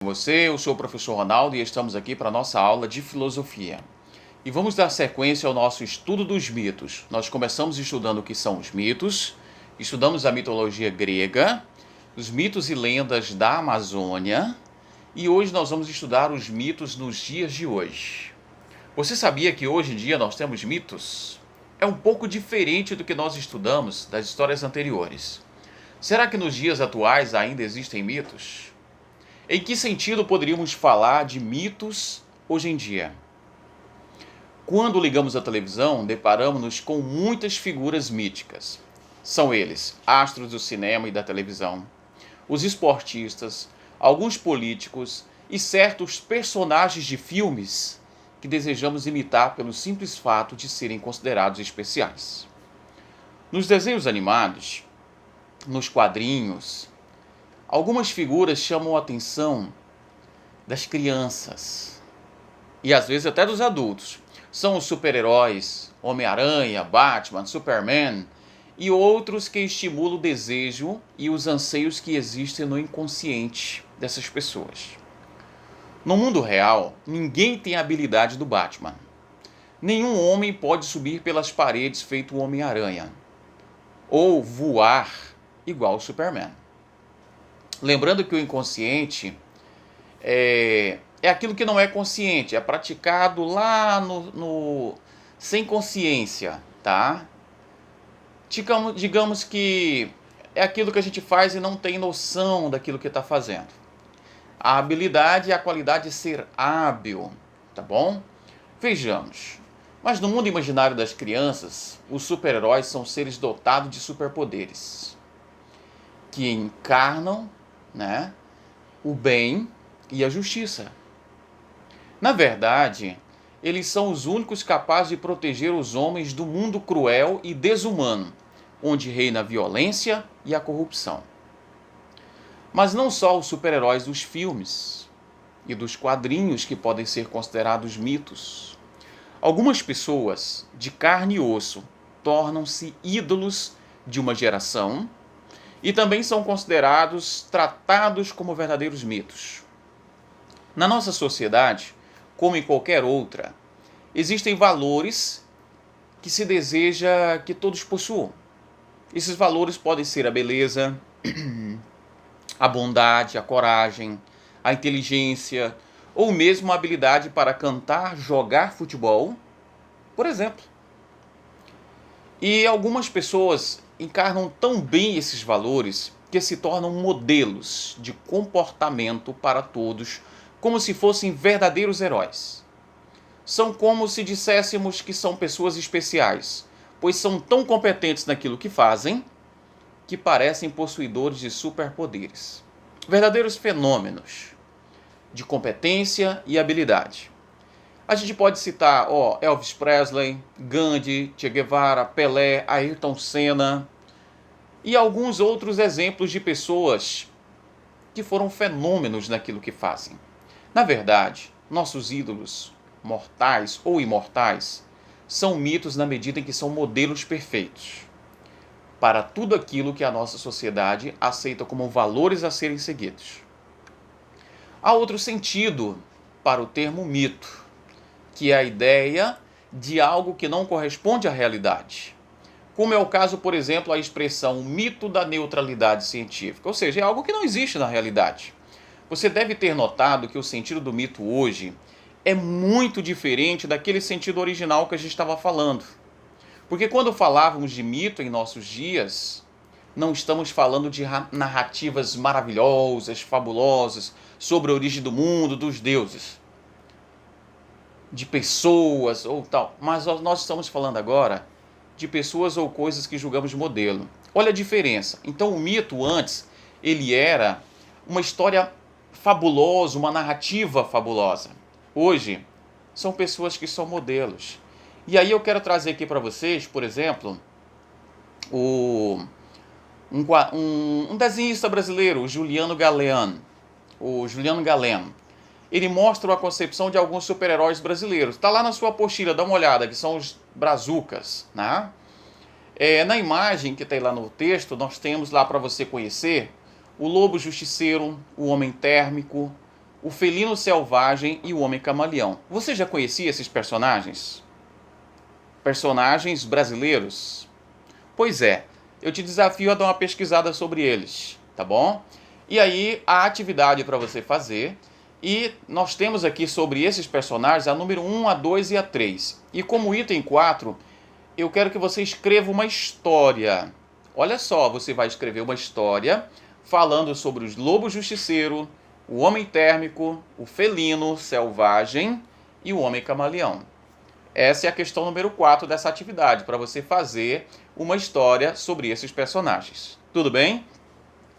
Eu sou o professor Ronaldo e estamos aqui para a nossa aula de filosofia. E vamos dar sequência ao nosso estudo dos mitos. Nós começamos estudando o que são os mitos, estudamos a mitologia grega, os mitos e lendas da Amazônia, e hoje nós vamos estudar os mitos nos dias de hoje. Você sabia que hoje em dia nós temos mitos? É um pouco diferente do que nós estudamos das histórias anteriores. Será que nos dias atuais ainda existem mitos? Em que sentido poderíamos falar de mitos hoje em dia? Quando ligamos a televisão, deparamos-nos com muitas figuras míticas. São eles, astros do cinema e da televisão, os esportistas, alguns políticos e certos personagens de filmes que desejamos imitar pelo simples fato de serem considerados especiais. Nos desenhos animados, nos quadrinhos, algumas figuras chamam a atenção das crianças e às vezes até dos adultos. São os super-heróis, Homem-Aranha, Batman, Superman e outros que estimulam o desejo e os anseios que existem no inconsciente dessas pessoas. No mundo real, ninguém tem a habilidade do Batman. Nenhum homem pode subir pelas paredes feito o Homem-Aranha ou voar igual o Superman. Lembrando que o inconsciente é aquilo que não é consciente, é praticado lá sem consciência, tá? Digamos que é aquilo que a gente faz e não tem noção daquilo que está fazendo. A habilidade é a qualidade de ser hábil, tá bom? Vejamos. Mas no mundo imaginário das crianças, os super-heróis são seres dotados de superpoderes, que encarnam, né, o bem e a justiça. Na verdade, eles são os únicos capazes de proteger os homens do mundo cruel e desumano, onde reina a violência e a corrupção. Mas não só os super-heróis dos filmes e dos quadrinhos que podem ser considerados mitos. Algumas pessoas de carne e osso tornam-se ídolos de uma geração e também são tratados como verdadeiros mitos. Na nossa sociedade, como em qualquer outra, existem valores que se deseja que todos possuam. Esses valores podem ser a beleza, a bondade, a coragem, a inteligência, ou mesmo a habilidade para cantar, jogar futebol, por exemplo. E algumas pessoas encarnam tão bem esses valores que se tornam modelos de comportamento para todos, como se fossem verdadeiros heróis. São como se disséssemos que são pessoas especiais, pois são tão competentes naquilo que fazem, que parecem possuidores de superpoderes. Verdadeiros fenômenos de competência e habilidade. A gente pode citar Elvis Presley, Gandhi, Che Guevara, Pelé, Ayrton Senna e alguns outros exemplos de pessoas que foram fenômenos naquilo que fazem. Na verdade, nossos ídolos, mortais ou imortais, são mitos na medida em que são modelos perfeitos para tudo aquilo que a nossa sociedade aceita como valores a serem seguidos. Há outro sentido para o termo mito, que é a ideia de algo que não corresponde à realidade. Como é o caso, por exemplo, a expressão mito da neutralidade científica, ou seja, é algo que não existe na realidade. Você deve ter notado que o sentido do mito hoje é muito diferente daquele sentido original que a gente estava falando. Porque quando falávamos de mito em nossos dias, não estamos falando de narrativas maravilhosas, fabulosas, sobre a origem do mundo, dos deuses, de pessoas ou tal. Mas nós estamos falando agora de pessoas ou coisas que julgamos modelo. Olha a diferença. Então o mito antes, ele era uma história fabulosa, uma narrativa fabulosa. Hoje, são pessoas que são modelos. E aí eu quero trazer aqui para vocês, por exemplo, um desenhista brasileiro, o Juliano Galeno. Ele mostra a concepção de alguns super-heróis brasileiros. Está lá na sua apostila, dá uma olhada, que são os brazucas, né? Na imagem que tem lá no texto, nós temos lá para você conhecer o Lobo Justiceiro, o Homem Térmico, o felino selvagem e o homem camaleão. Você já conhecia esses personagens? Personagens brasileiros? Pois é, eu te desafio a dar uma pesquisada sobre eles, tá bom? E aí, a atividade para você fazer, e nós temos aqui sobre esses personagens a número 1, a 2 e a 3. E como item 4, eu quero que você escreva uma história. Olha só, você vai escrever uma história falando sobre os lobos justiceiro, o homem térmico, o felino selvagem e o homem camaleão. Essa é a questão número 4 dessa atividade, para você fazer uma história sobre esses personagens. Tudo bem?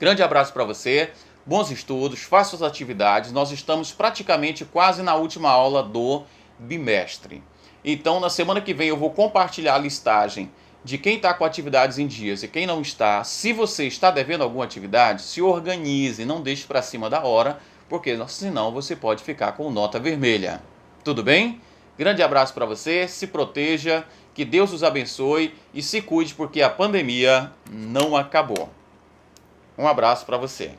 Grande abraço para você, bons estudos, faça as atividades. Nós estamos praticamente quase na última aula do bimestre. Então, na semana que vem eu vou compartilhar a listagem de quem está com atividades em dias e quem não está. Se você está devendo alguma atividade, se organize, não deixe para cima da hora, porque senão você pode ficar com nota vermelha. Tudo bem? Grande abraço para você, se proteja, que Deus os abençoe e se cuide porque a pandemia não acabou. Um abraço para você.